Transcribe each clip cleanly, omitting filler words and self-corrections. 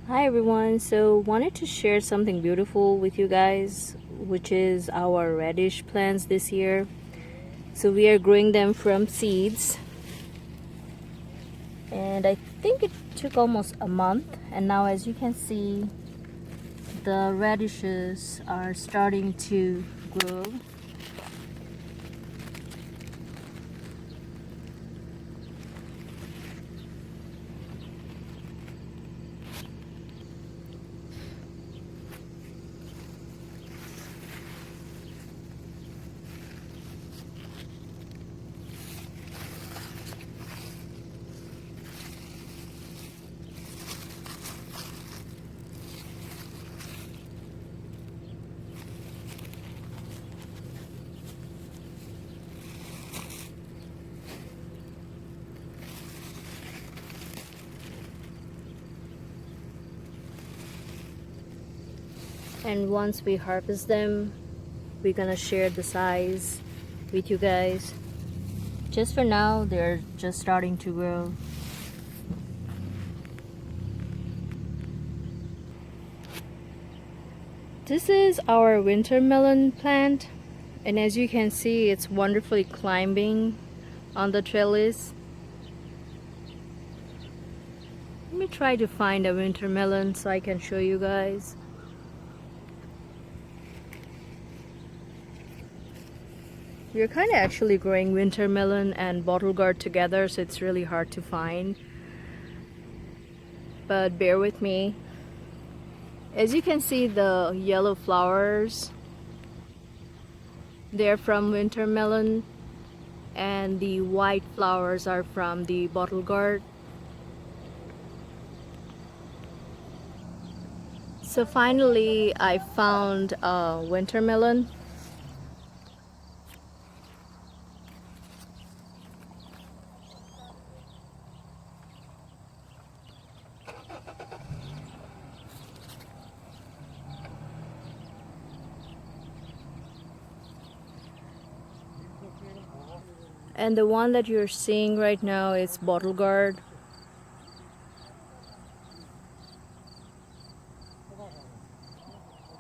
Hi everyone, so wanted to share something beautiful with you guys, which is our radish plants this year. So we are growing them from seeds, and I think it took almost a month, and now as you can see, the radishes are starting to grow. And once we harvest them, we're gonna share the size with you guys. Just for now, they're just starting to grow. This is our winter melon plant, and as you can see, it's wonderfully climbing on the trellis. Let me try to find a winter melon so I can show you guys. We're kind of actually growing winter melon and bottle gourd together, so it's really hard to find, but bear with me. As you can see, the yellow flowers, they're from winter melon, and the white flowers are from the bottle gourd. So finally I found a winter melon. And the one that you're seeing right now is bottle gourd.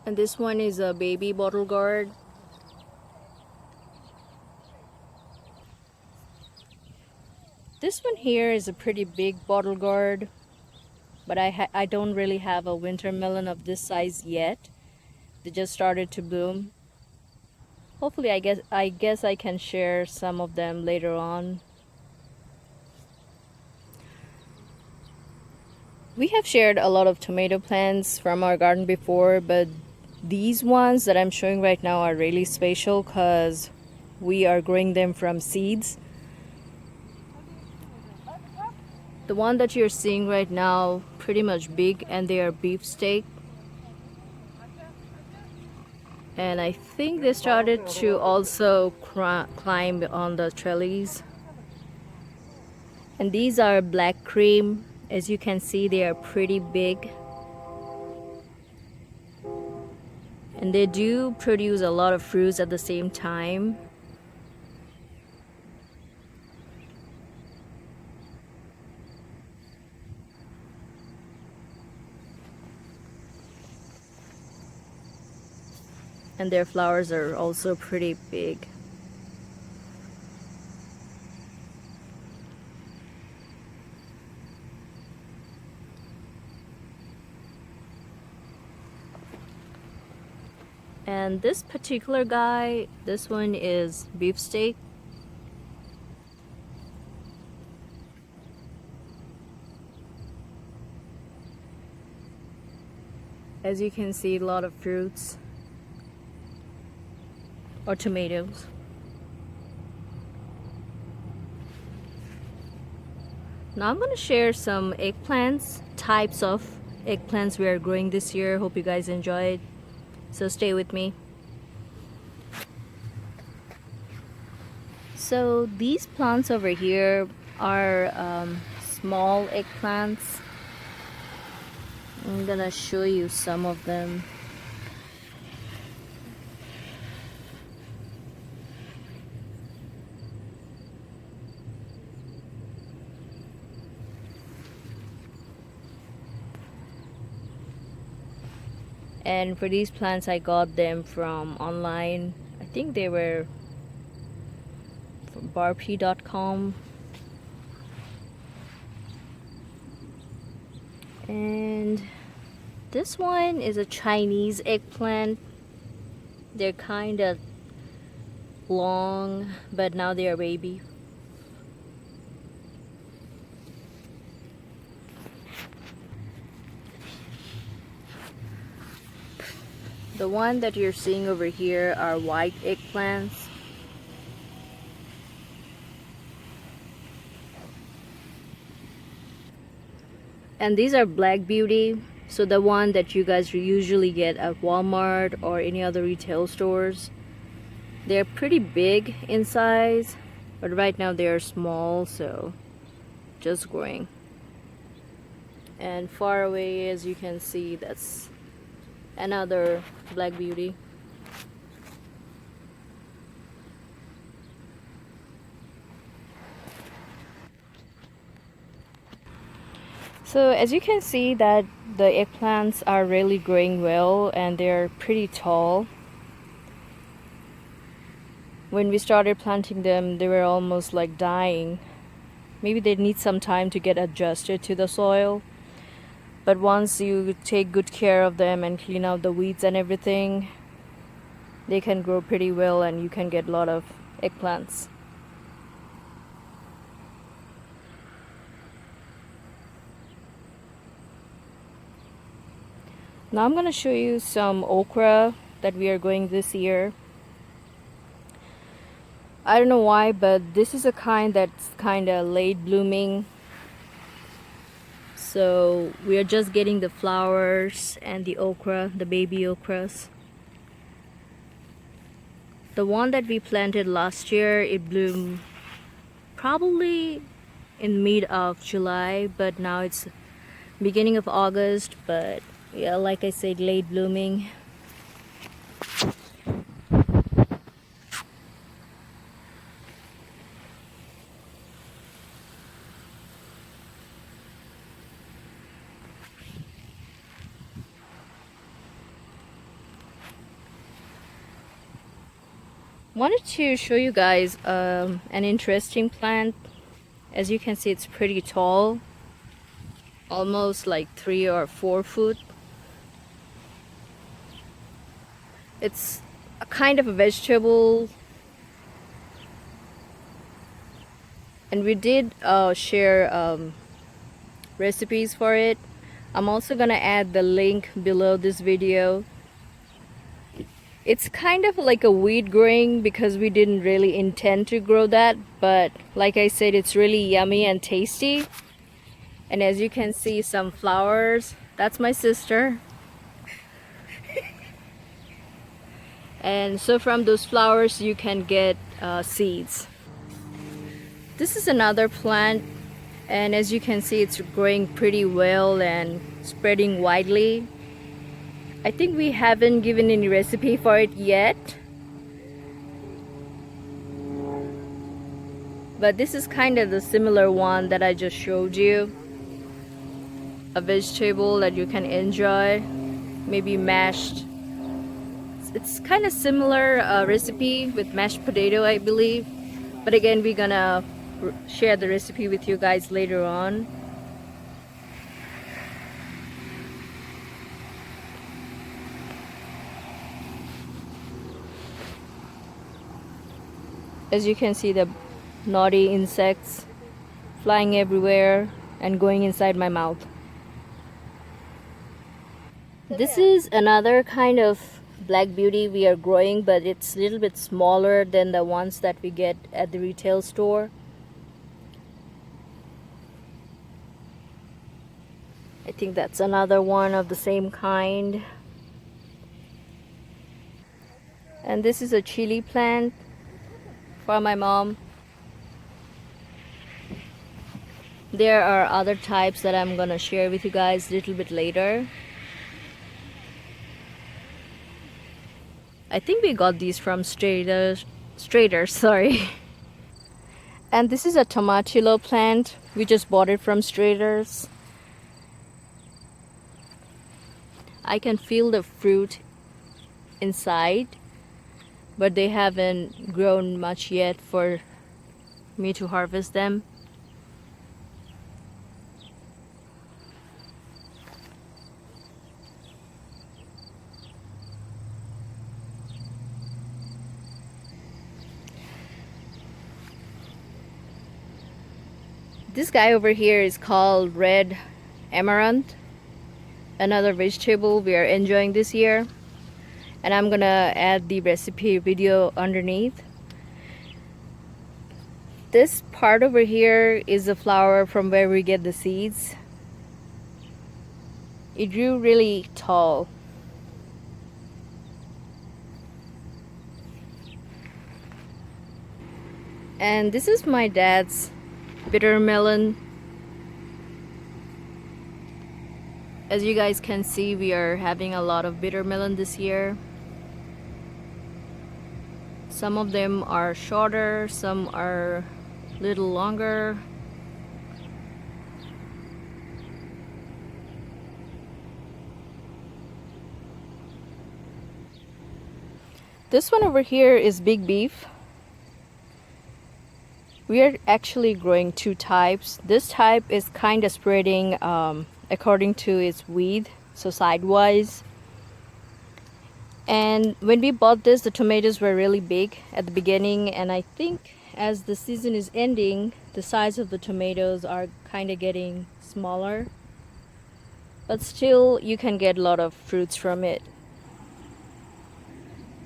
And this one is a baby bottle gourd. This one here is a pretty big bottle gourd, but I don't really have a winter melon of this size yet. They just started to bloom. Hopefully I guess I can share some of them later on. We have shared a lot of tomato plants from our garden before, but these ones that I'm showing right now are really special because we are growing them from seeds. The one that you're seeing right now, pretty much big, and they are beefsteak. And I think they started to also climb on the trellis. And these are black cream. As you can see, they are pretty big. And they do produce a lot of fruits at the same time. And their flowers are also pretty big. And this particular guy, this one is beefsteak. As you can see, a lot of fruits or tomatoes. Now I'm going to share some eggplants, types of eggplants we are growing this year. Hope you guys enjoyed. So stay with me. So these plants over here are small eggplants. I'm gonna show you some of them. And for these plants, I got them from online. I think they were from barp.com. And this one is a Chinese eggplant. They're kind of long, but now they are baby. The one that you're seeing over here are white eggplants. And these are Black Beauty. So the one that you guys usually get at Walmart or any other retail stores. They're pretty big in size, but right now they are small, so just growing. And far away, as you can see, that's another Black Beauty. So as you can see that the eggplants are really growing well and they're pretty tall. When we started planting them, they were almost like dying. Maybe they need some time to get adjusted to the soil. But once you take good care of them and clean out the weeds and everything, they can grow pretty well and you can get a lot of eggplants. Now I'm going to show you some okra that we are growing this year. I don't know why, but this is a kind that's kind of late blooming. So we are just getting the flowers and the okra, the baby okras. The one that we planted last year, it bloomed probably in mid of July, but now it's beginning of August. But yeah, like I said, late blooming. Wanted to show you guys an interesting plant. As you can see, it's pretty tall, almost like 3 or 4 foot. It's a kind of a vegetable, and we did share recipes for it. I'm also gonna add the link below this video. It's kind of like a weed growing because we didn't really intend to grow that, but like I said, it's really yummy and tasty. And as you can see, some flowers. That's my sister. And so from those flowers you can get seeds. This is another plant, and as you can see, it's growing pretty well and spreading widely. I think we haven't given any recipe for it yet, but this is kind of the similar one that I just showed you. A vegetable that you can enjoy, maybe mashed. It's kind of similar recipe with mashed potato, I believe, but again, we're gonna share the recipe with you guys later on. As you can see, the naughty insects flying everywhere and going inside my mouth. This is another kind of Black Beauty we are growing, but it's a little bit smaller than the ones that we get at the retail store. I think that's another one of the same kind. And this is a chili plant for my mom. There are other types that I'm gonna share with you guys a little bit later. I think we got these from Straders, sorry. And this is a Tomatillo plant. We just bought it from Straders. I can feel the fruit inside, but they haven't grown much yet for me to harvest them. This guy over here is called red amaranth, another vegetable we are enjoying this year, and I'm gonna add the recipe video underneath. This part over here is the flower from where we get the seeds. It grew really tall. And this is my dad's bitter melon. As you guys can see, we are having a lot of bitter melon this year. Some of them are shorter, some are a little longer. This one over here is big beef. We are actually growing two types. This type is kind of spreading according to its width, so sidewise. And when we bought this, the tomatoes were really big at the beginning, and I think as the season is ending, the size of the tomatoes are kind of getting smaller. But still, you can get a lot of fruits from it.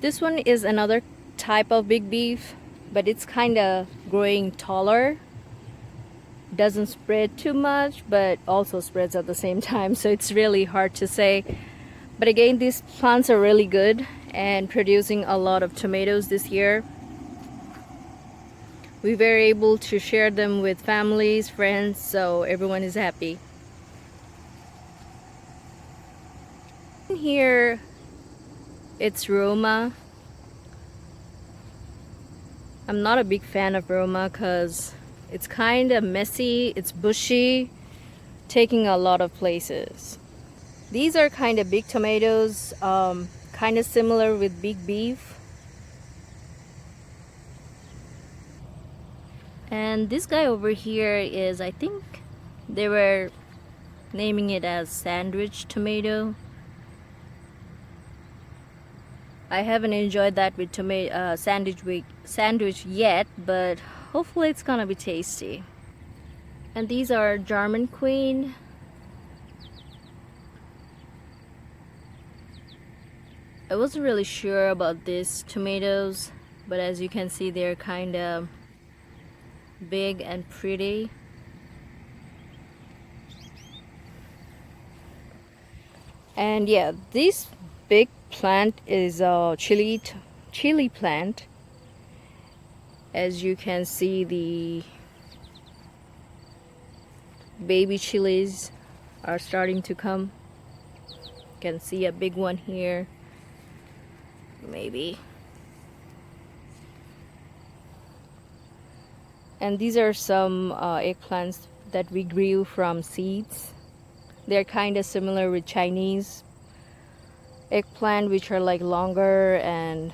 This one is another type of big beef, but it's kind of growing taller. Doesn't spread too much, but also spreads at the same time, so it's really hard to say. But again, these plants are really good and producing a lot of tomatoes this year. We were able to share them with families, friends, so everyone is happy. Here it's Roma. I'm not a big fan of Roma because it's kind of messy, it's bushy, taking a lot of places. These are kind of big tomatoes, kind of similar with big beef. And this guy over here is, I think they were naming it as sandwich tomato. I haven't enjoyed that with tomato sandwich yet, but hopefully it's gonna be tasty. And these are German Queen. I wasn't really sure about these tomatoes, but as you can see, they're kind of big and pretty. And yeah, this big plant is a chili plant. As you can see, the baby chilies are starting to come. You can see a big one here, maybe. And these are some eggplants that we grew from seeds. They're kind of similar with Chinese eggplant, which are like longer, and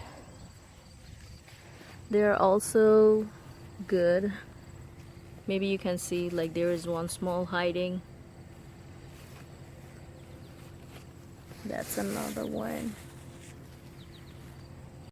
they're also good. Maybe you can see like there is one small hiding. That's another one.